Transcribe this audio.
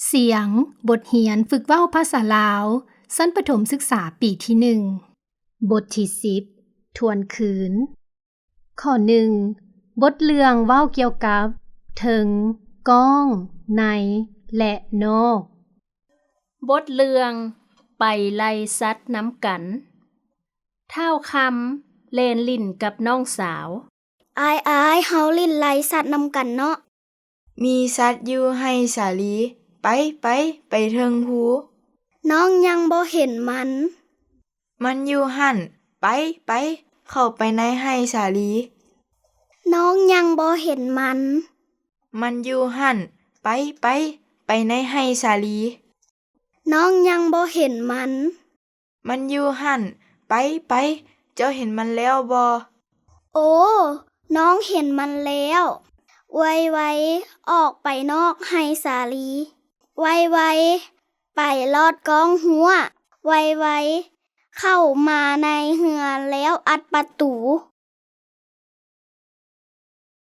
เสียง บทเรียนฝึกเว้าภาษาลาวชั้นประถมศึกษาปีที่ 1 บทที่ 10 ทวนคืน ข้อ 1 บทเรื่องเว้าเกี่ยวกับเทิง ก้อง ใน และนอก บทเรื่องไปไล่สัตว์น้ำกันท้าวคำเล่นลิ่นกับน้องสาวอายเฮาลิ้นไล่สัตว์นำกันเนาะมีสัตว์อยู่ให้สาลี ไปเทิงภู น้องยังบ่เห็นมัน มันอยู่หั่น ไปเข้าไปในให้สาลี น้องยังบ่เห็นมัน มันอยู่หั่น ไปในให้สาลี น้องยังบ่เห็นมัน มันอยู่หั่น ไปเจ้าเห็นมันแล้วบ่ โอ้ น้องเห็นมันแล้ว ไวออกไปนอกให้สาลี ไวไปลอดกองหัว ไวเข้ามาในเหือแล้วอัดประตู